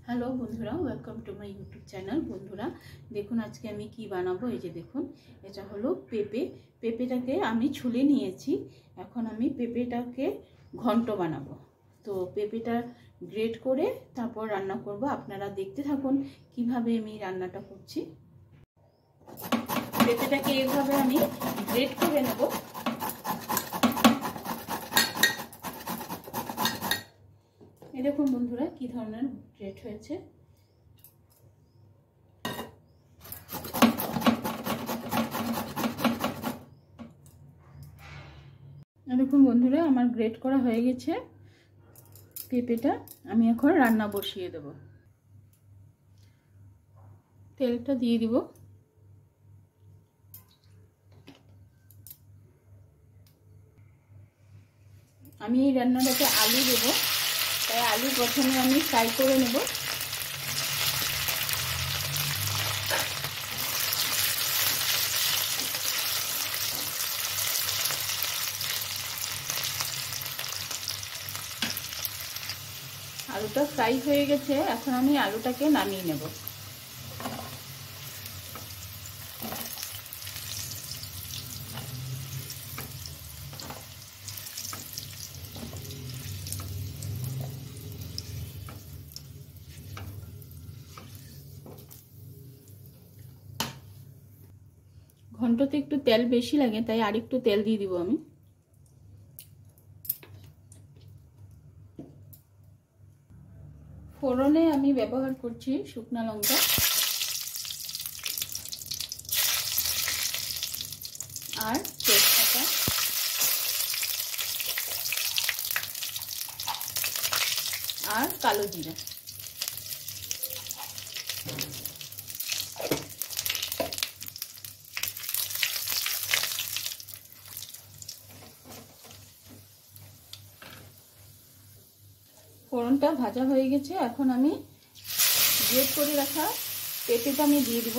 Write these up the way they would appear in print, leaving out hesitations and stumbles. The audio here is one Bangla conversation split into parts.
হ্যালো বন্ধুরা, welcome to my YouTube channel. বন্ধুরা দেখুন আজকে আমি কি বানাবো। এই যে দেখুন, এটা হলো পেঁপেটাকে আমি ছুলে নিয়েছি। এখন আমি পেঁপেটাকে ঘন্ট বানাবো। তো পেঁপেটা গ্রেট করে তারপর রান্না করব। আপনারা দেখতে থাকুন কিভাবে আমি রান্নাটা করছি। পেঁপেটাকে এইভাবে আমি গ্রেট করে নেব। এই দেখুন বন্ধুরা কি ধরনের গ্রেট হয়েছে। দেখুন বন্ধুরা আমার গ্রেট করা হয়ে গেছে পেঁপেটা। আমি এখন রান্না বসিয়ে দেব। তেলটা দিয়ে দিব। আমি এই রান্নাটাতে আলু দেব, তাই আলু প্রথমে আমি ফ্রাই করে নেব। আলুটা ফ্রাই হয়ে গেছে, এখন আমি আলুটাকে নামিয়ে নেব। ঘন্টতে একটু তেল বেশি লাগে, তাই আরেকটু তেল দিয়ে দিব আমি। ফোড়নে আমি ব্যবহার করছি শুকনো লঙ্কা আর তেজপাতা আর কালো জিরা। ফোড়নটা ভাজা হয়ে গেছে, এখন আমি গ্রেট করে রাখা পেঁপেটা আমি দিয়ে দিব।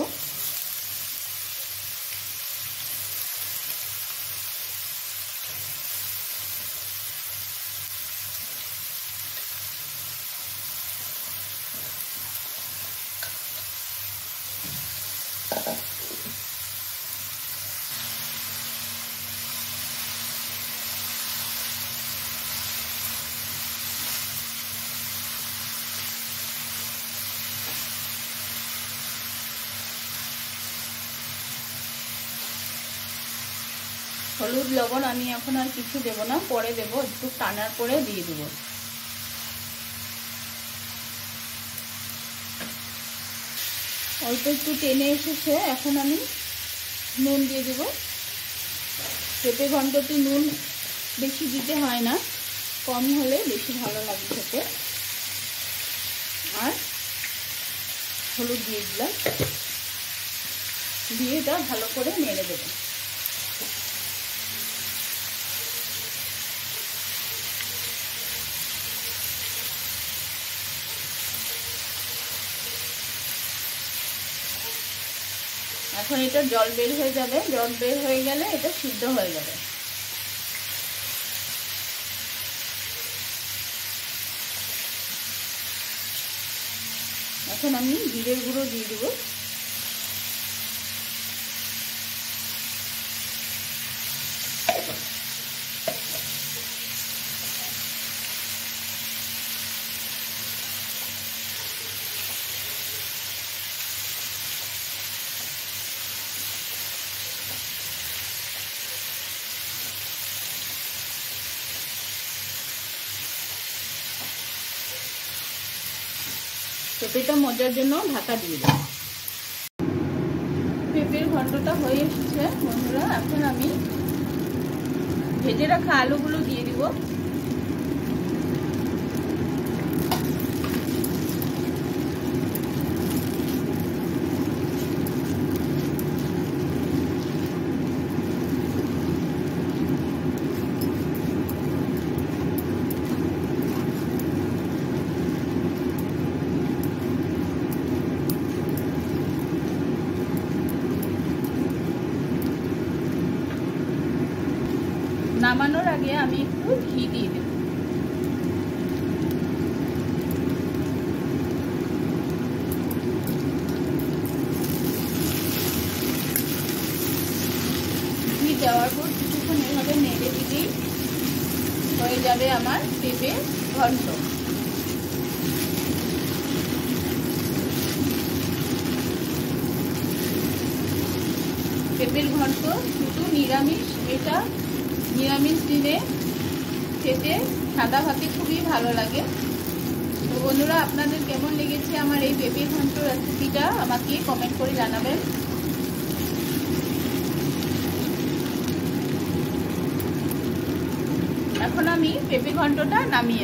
হলুদ লবণ আমি এখন আর কিছু দেব না, পরে দেব, একটু টানার পরে দিয়ে দেব। অল্প একটু টেনে এসেছে, এখন আমি নুন দিয়ে দেব। পেঁপে ঘন্টতে নুন বেশি দিতে হয় না, কম হলে বেশি ভালো লাগে খেতে। আর হলুদ দিয়ে দিলাম, দিয়ে এটা ভালো করে নেড়ে দেবো। এখন এটা জল বের হয়ে যাবে, জল বের হয়ে গেলে এটা সিদ্ধ হয়ে যাবে। এখন আমি জিরের গুঁড়ো দিয়ে দেবো। পেঁপেটা মজার জন্য ঢাকা দিয়ে দেব। পেঁপের ঘন্টটা হয়ে এসেছে বন্ধুরা, এখন আমি ভেজে রাখা আলুগুলো দিয়ে দিব। নামানোর আগে আমি একটু ঘি দিয়ে দেব। হয়ে যাবে আমার পেঁপে ঘন্ট। পেঁপের ঘন্ট শুধু নিরামিষ, এটা নিরামিষ দিনে খেতে সাদা ভাতে খুবই ভালো লাগে। তো বন্ধুরা, আপনাদের কেমন লেগেছে আমার এই পেঁপে ঘন্ট রেসিপিটা আমাকে কমেন্ট করে জানাবেন। এখন আমি পেঁপে ঘন্টটা নামিয়ে